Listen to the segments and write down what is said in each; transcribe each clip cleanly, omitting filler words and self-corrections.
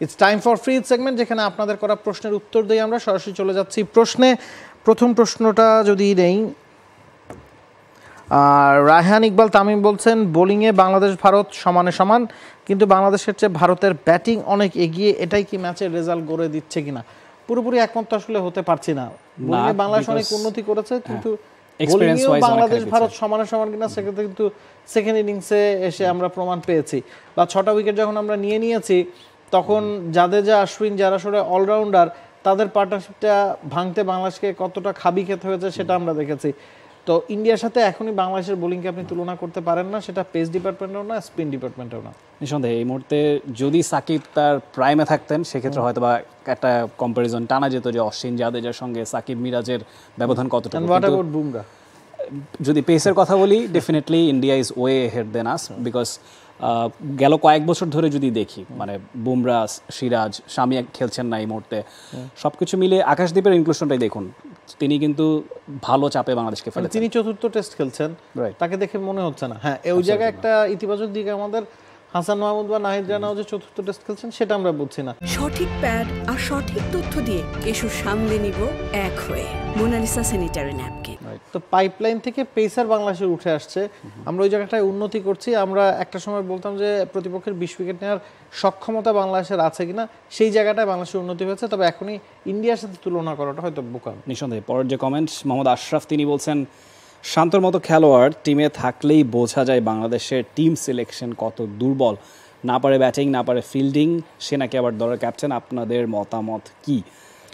It's time for free segment, যেখানে আপনাদের করা প্রশ্নের উত্তর দিয়ে আমরা সরাসরি চলে যাচ্ছি প্রশ্নে। প্রথম প্রশ্নটা যদি নেই, রায়হান ইকবাল তামিম বলছেন বোলিংয়ে বাংলাদেশ ভারত সমানে সমান, কিন্তু বাংলাদেশের চেয়ে ভারতের ব্যাটিং অনেক এগিয়ে, এটাই কি ম্যাচের রেজাল্ট গড়ে দিচ্ছে কিনা? পুরোপুরি একমত আসলে হতে পারছি না। বোলিংয়ে বাংলাদেশ অনেক উন্নতি করেছে, কিন্তু বোলিংয়েও বাংলাদেশ ভারত সমানে সমান কিনা সেক্ষেত্রে কিন্তু সেকেন্ড ইনিংসে এসে আমরা প্রমাণ পেয়েছি। বা 6টা উইকেট যখন আমরা নিয়েছি তখন জাদেজা আশ্বিন যারা আসলে অলরাউন্ডার, তাদের পার্টনারশিপটা ভাঙতে বাংলাদেশকে কতটা খাবি খেতে হয়েছে সেটা আমরা দেখেছি। তো ইন্ডিয়ার সাথে এখনই বাংলাদেশের বোলিংকে আপনি তুলনা করতে পারেন না, সেটা পেস ডিপার্টমেন্টেও না, স্পিন ডিপার্টমেন্টেও না। নিঃসন্দেহে এই মুহূর্তে যদি সাকিব তার প্রাইমে থাকতেন সেক্ষেত্রে হয়তো বা একটা কম্পারিজন টানা যেত যে অশ্বিন জাদেজার সঙ্গে সাকিব মিরাজের ব্যবধান কতটুকু। বুমরা যদি পেসের কথা বলি, definitely India is way ahead than us, because গেল কয়েক বছর ধরে যদি দেখি মানে বুমরা, সিরাজ, শামি খেলছেন না এই মুহূর্তে, সবকিছু মিলে আকাশদীপের ইনক্লুশনটাই দেখুন, তিনি কিন্তু ভালো চাপে বাংলাদেশকে ফেলেছেন। তিনি চতুর্থ টেস্ট খেলছেন, তাকে দেখে মনে হচ্ছে না। হ্যাঁ, এই জায়গায় একটা ইতিবাচক দিক আমাদের হাসান মাহমুদ বা নাহিদ রানাও যে চতুর্থ টেস্ট খেলছেন সেটা আমরা বুঝছি না। সঠিক প্যাড আর সঠিক তথ্য দিয়ে এসব সামলে নিব এক হয়ে মোনালিসা স্যানিটারি ন্যাপকিন। তো পাইপলাইন থেকে পেসার বাংলাদেশে উঠে আসছে, আমরা ওই জায়গাটায় উন্নতি করছি। আমরা একটা সময় বলতাম যে প্রতিপক্ষের 20 উইকেট নেওয়ার সক্ষমতা বাংলাদেশের আছে কিনা, সেই জায়গাটায় বাংলাদেশের উন্নতি হয়েছে। তবে এখনই ইন্ডিয়ার সাথে তুলনা করাটা হয়তো বোকা। নিঃসন্দেহে পরের যে কমেন্ট, মোহাম্মদ আশরাফ তিনি বলছেন শান্তর মতো খেলোয়াড় টিমে থাকলেই বোঝা যায় বাংলাদেশের টিম সিলেকশন কত দুর্বল, না পারে ব্যাটিং, না পারে ফিল্ডিং, সে নাকি আবার দলের ক্যাপ্টেন। আপনাদের মতামত কি?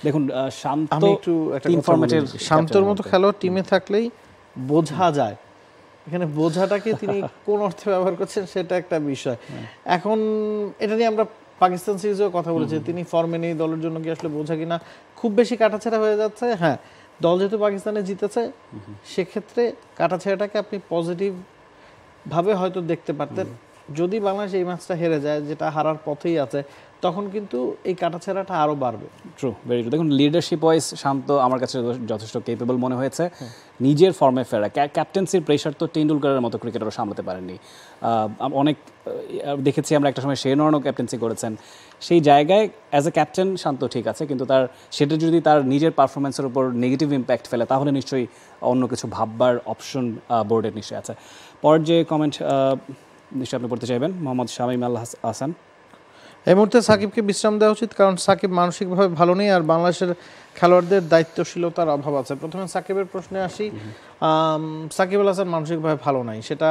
দেখুন, শান্তর মতো খেলোয়াড় টিমে থাকলেই বোঝা যায়, এখানে বোঝাটাকে তিনি কোন অর্থে ব্যবহার করছেন সেটা একটা বিষয়। এখন এটা নিয়ে আমরা পাকিস্তান সিরিজেও কথা বলেছি, তিনি ফর্মে নেই, দলের জন্য কি আসলে বোঝা কিনা খুব বেশি কাটাছেড়া হয়ে যাচ্ছে। হ্যাঁ, দল যেহেতু পাকিস্তানে জিতেছে সেক্ষেত্রে কাটাছেড়াটাকে আপনি পজিটিভ ভাবে হয়তো দেখতে পারতেন। যদি বাংলাদেশ এই ম্যাচটা হেরে যায়, যেটা হারার পথেই আছে, তখন কিন্তু এই কাটাছেড়াটা আরো বাড়বে। True, very true. দেখুন, লিডারশিপ ওয়াইজ শান্ত আমার কাছে যথেষ্ট কেপেবল মনে হয়েছে। নিজের ফর্মে ফেরা, ক্যাপ্টেন্সির প্রেশার তো টেন্ডুলকারের মতো ক্রিকেটারও সামলাতে পারেননি। অনেক দেখেছি আমরা, একটা সময় শেন ওয়ার্নও ক্যাপ্টেন্সি করেছেন। সেই জায়গায় অ্যাজ এ ক্যাপ্টেন শান্ত ঠিক আছে, কিন্তু সেটা যদি তার নিজের পারফরমেন্সের উপর নেগেটিভ ইম্প্যাক্ট ফেলে তাহলে নিশ্চয়ই অন্য কিছু ভাববার অপশন বোর্ডের নিশ্চয়ই আছে। পরের যে কমেন্ট নিশ্চয়ই আপনি পড়তে চাইবেন, মোহাম্মদ শামীম আল হাসান। এই মুহূর্তে সাকিবকে বিশ্রাম দেওয়া উচিত, কারণ সাকিব মানসিকভাবে ভালো নেই আর বাংলাদেশের খেলোয়াড়দের দায়িত্বশীলতার অভাব আছে। প্রথমে সাকিবের প্রশ্নে আসি। সাকিব আল হাসান মানসিকভাবে ভালো নাই, সেটা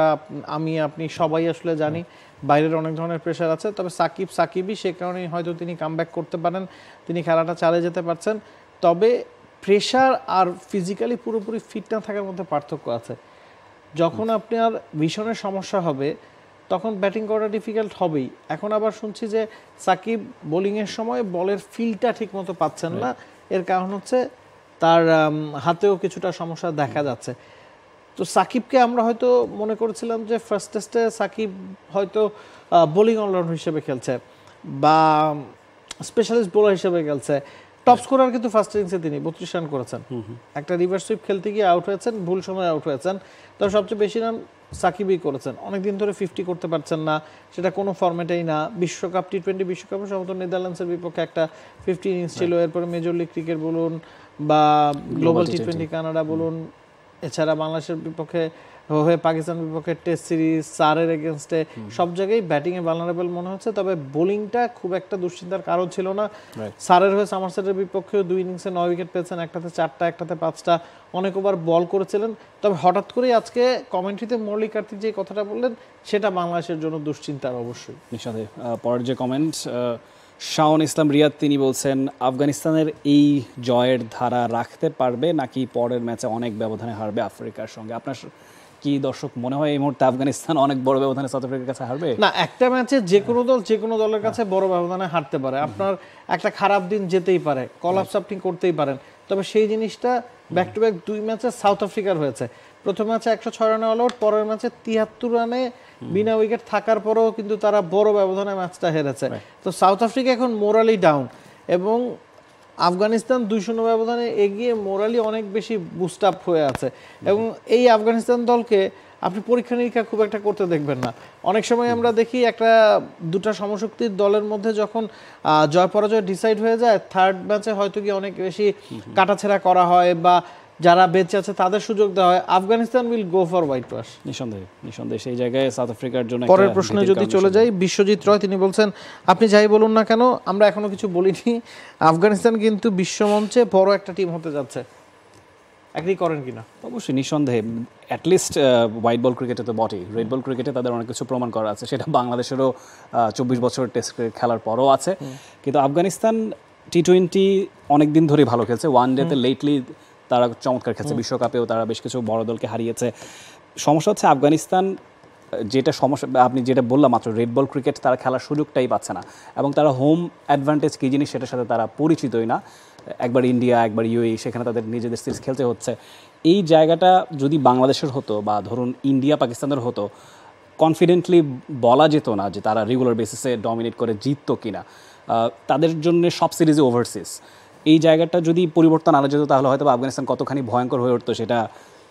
আপনি সবাই আসলে জানি। বাইরের অনেক ধরনের প্রেশার আছে, তবে সাকিবই, সে কারণেই হয়তো তিনি কামব্যাক করতে পারেন, তিনি খেলাটা চালিয়ে যেতে পারছেন। তবে প্রেশার আর ফিজিক্যালি পুরোপুরি ফিট না থাকার মধ্যে পার্থক্য আছে। যখন আপনার ভিশনের সমস্যা হবে তখন ব্যাটিং করা ডিফিকাল্ট হবেই। এখন আবার শুনছি যে সাকিব বোলিংয়ের সময় বলের ফিলটা ঠিক মতো পাচ্ছেন না, এর কারণ হচ্ছে তার হাতেও কিছুটা সমস্যা দেখা যাচ্ছে। তো সাকিবকে আমরা হয়তো মনে করেছিলাম যে ফার্স্ট টেস্টে সাকিব হয়তো বোলিং অলরাউন্ডার হিসেবে খেলছে বা স্পেশালিস্ট বোলার হিসেবে খেলছে। টপ স্কোরার কিন্তু ফার্স্ট ইনিংসে তিনি 32 রান করেছেন, একটা রিভার্স সুইপ খেলতে গিয়ে আউট হয়েছেন, ভুল সময় আউট হয়েছেন। তবে সবচেয়ে বেশি রান সাকিবই করেছেন, অনেকদিন ধরে 50 করতে পারছেন না, সেটা কোনো ফরম্যাটেই না। বিশ্বকাপ T20 বিশ্বকাপে সম্ভবত নেদারল্যান্ডসের বিপক্ষে একটা 50 ইনিংস ছিল, এরপরে মেজর লিগ ক্রিকেট বলুন বা গ্লোবাল T20 কানাডা বলুন, এছাড়া বাংলাদেশের বিপক্ষে হয়ে পাকিস্তানের বিপক্ষে টেস্ট সিরিজ, সারের এগেনস্টে, সব জায়গায় ব্যাটিংয়ে ভালনারেবল মনে হচ্ছে। তবে বোলিংটা খুব একটা দুশ্চিন্তার কারণ ছিল না। সারের হয়ে সামারসেটের বিপক্ষেও 2 ইনিংসে 9 উইকেট পেয়েছেন, একটাতে 4টা, একটাতে 5টা, অনেক ওভার বল করেছিলেন। তবে হঠাৎ করেই আজকে কমেন্ট্রিতে মৌলিক কার্তিক যে কথাটা বললেন সেটা বাংলাদেশের জন্য দুশ্চিন্তার অবশ্যই। নিঃসন্দেহে। পরের যে কমেন্ট, শাওন ইসলাম রিয়াদ তিনি বলছেন আফগানিস্তানের এই জয়ের ধারা রাখতে পারবে নাকি পরের ম্যাচে অনেক ব্যবধানে হারবে আফ্রিকার সঙ্গে? আপনার কি দর্শক মনে হয় এই মুহূর্তে আফগানিস্তান অনেক বড় ব্যবধানে সাউথ আফ্রিকার কাছে হারবে? না, একটা ম্যাচে যে কোনো দল যে কোনো দলের কাছে বড় ব্যবধানে হারতে পারে। আপনার একটা খারাপ দিন যেতেই পারে, কলাপস আপনি করতেই পারেন। তবে সেই জিনিসটা ব্যাক টু ব্যাক 2 ম্যাচে সাউথ আফ্রিকার হয়েছে। প্রথম ম্যাচে 106 রানে অল আউট, পরের ম্যাচে 73 রানে বিনা উইকেট থাকার পরেও কিন্তু তারা বড় ব্যবধানে ম্যাচটা হেরেছে। তো সাউথ আফ্রিকা এখন মোরালি ডাউন এবং আফগানিস্তান 2-0 ব্যবধানে এগিয়ে মোরালি অনেক বেশি বুস্ট আপ হয়ে আছে। এবং এই আফগানিস্তান দলকে আপনি পরীক্ষা নিরীক্ষা খুব একটা করতে দেখবেন না। অনেক সময় আমরা দেখি একটা দুটা সমশক্তির দলের মধ্যে যখন জয় পরাজয় ডিসাইড হয়ে যায়, থার্ড ম্যাচে হয়তো কি অনেক বেশি কাটাছেঁড়া করা হয় বা যারা বেঁচে আছে তাদের সুযোগ দেওয়া হয়। Afghanistan will go for white wash নিঃসন্দেহে সেই জায়গায় সাউথ আফ্রিকার জন্য। পরের প্রশ্নে যদি চলে যাই, বিশ্বজিৎ রয় তিনি বলছেন, আপনি যাই বলুন না কেন আমরা এখনো কিছু বলিনি, আফগানিস্তান কিন্তু বিশ্বমঞ্চে বড় একটা টিম হতে যাচ্ছে, এগ্রি করেন কিনা? অবশ্যই নিঃসন্দেহে, অ্যাটলিস্ট হোয়াইট বল ক্রিকেটে তো বটেই, রেড বল ক্রিকেটে তাদের অনেক কিছু প্রমাণ করা আছে, সেটা বাংলাদেশেরও 24 বছর টেস্ট ক্রিকেট খেলার পরও আছে। কিন্তু আফগানিস্তান টি-20 অনেক দিন ধরেই ভালো খেলছে, ওয়ান ডেতে লেটলি তারা চমৎকার খেলছে, বিশ্বকাপেও তারা বেশ কিছু বড় দলকে হারিয়েছে। সমস্যা হচ্ছে আফগানিস্তান, যেটা সমস্যা আপনি যেটা বললাম মাত্র, রেড বল ক্রিকেট তারা খেলার সুযোগটাই পাচ্ছে না, এবং তারা হোম অ্যাডভান্টেজ কী জিনিস সেটার সাথে তারা পরিচিতই না। একবার ইন্ডিয়া, একবার ইউএই, সেখানে তাদের নিজেদের সিরিজ খেলতে হচ্ছে। এই জায়গাটা যদি বাংলাদেশের হতো বা ধরুন ইন্ডিয়া পাকিস্তানের হতো, কনফিডেন্টলি বলা যেত না যে তারা রেগুলার বেসিসে ডমিনেট করে জিততো কিনা। তাদের জন্য সব সিরিজে ওভারসিজ, এই জায়গাটা যদি পরিবর্তন আনা যেত তাহলে হয়তো আফগানিস্তান কতখানি ভয়ঙ্কর হয়ে উঠতো সেটা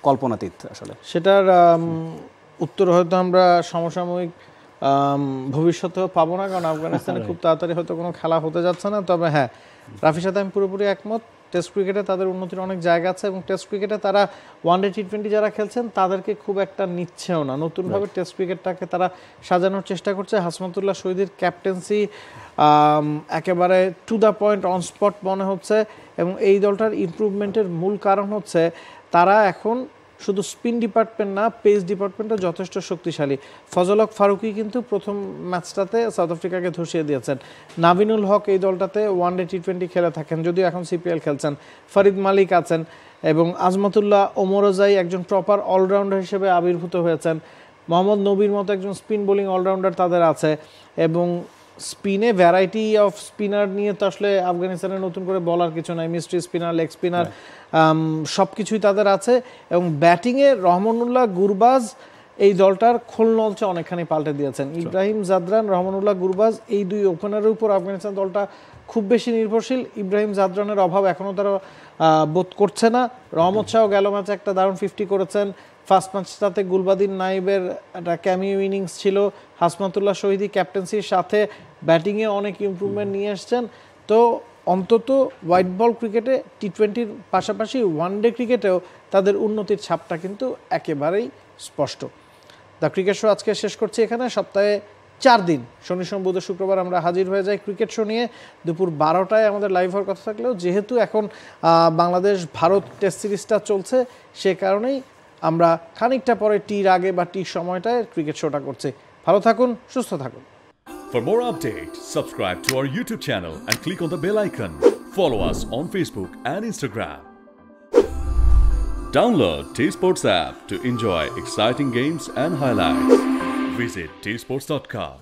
কল্পনাতীত। আসলে সেটার উত্তর হয়তো আমরা সমসাময়িক ভবিষ্যতেও পাবো না, কারণ আফগানিস্তানে খুব তাড়াতাড়ি হয়তো কোনো খেলা হতে যাচ্ছে না। তবে হ্যাঁ, রাফির সাথে আমি পুরোপুরি একমত, টেস্ট ক্রিকেটে তাদের উন্নতির অনেক জায়গা আছে, এবং টেস্ট ক্রিকেটে তারা ওয়ানডে টি-20 যারা খেলছেন তাদেরকে খুব একটা নিচ্ছেও না, নতুনভাবে টেস্ট ক্রিকেটটাকে তারা সাজানোর চেষ্টা করছে। হাসমাতুল্লাহ শহীদের ক্যাপ্টেন্সি একেবারে to the point, on spot মনে হচ্ছে, এবং এই দলটার ইমপ্রুভমেন্টের মূল কারণ হচ্ছে তারা এখন শুধু স্পিন ডিপার্টমেন্ট না, পেস ডিপার্টমেন্টও যথেষ্ট শক্তিশালী। ফজল হক ফারুকি কিন্তু প্রথম ম্যাচটাতে সাউথ আফ্রিকাকে ধসিয়ে দিয়েছেন। নাবিনুল হক এই দলটাতে ওয়ানডে টি-20 খেলে থাকেন, যদিও এখন সিপিএল খেলছেন। ফরিদ মালিক আছেন, এবং আজমতুল্লাহ ওমরজাই একজন প্রপার অলরাউন্ডার হিসেবে আবির্ভূত হয়েছেন। মোহাম্মদ নবীর মতো একজন স্পিন বোলিং অলরাউন্ডার তাদের আছে, এবং স্পিনে ভ্যারাইটি অফ স্পিনার নিয়ে তো আসলে আফগানিস্তানের নতুন করে বলার কিছু নাই, মিস্ট্রি স্পিনার, লেগ স্পিনার, সব কিছুই তাদের আছে। এবং ব্যাটিংয়ে রহমানুল্লাহ গুরবাজ এই দলটার খোলনলচে অনেকখানি পাল্টে দিয়েছেন। ইব্রাহিম জাদরান, রহমানুল্লাহ গুরবাজ এই দুই ওপেনারের উপর আফগানিস্তান দলটা খুব বেশি নির্ভরশীল। ইব্রাহিম জাদরানের অভাব এখনও তারা বোধ করছে না। রহমত শাহ গেল ম্যাচে একটা দারুণ 50 করেছেন। ফার্স্ট ম্যাচটাতে গুলবাদিন নাইবের একটা ক্যামিও ইনিংস ছিল। হাসমাতুল্লাহ শহীদি ক্যাপ্টেন্সির সাথে ব্যাটিংয়ে অনেক ইমপ্রুভমেন্ট নিয়ে এসছেন। তো অন্তত হোয়াইট বল ক্রিকেটে টি-20-র পাশাপাশি ওয়ানডে ক্রিকেটেও তাদের উন্নতির ছাপটা কিন্তু একেবারেই স্পষ্ট। দ্য ক্রিকেট শো আজকে শেষ করছি এখানে। সপ্তাহে 4 দিন শনি, সোম, বুধ, শুক্রবার আমরা হাজির হয়ে যাই ক্রিকেট শো নিয়ে। দুপুর 12টায় আমাদের লাইভ হওয়ার কথা থাকলেও যেহেতু এখন বাংলাদেশ ভারত টেস্ট সিরিজটা চলছে, সে কারণেই আমরা খানিকটা পরে টির আগে বা টির সময়টায় ক্রিকেট শোটা করছি। ভালো থাকুন, সুস্থ থাকুন। For more updates, subscribe to our YouTube channel and click on the bell icon. Follow us on Facebook and Instagram. Download T-Sports app to enjoy exciting games and highlights. Visit tsports.com.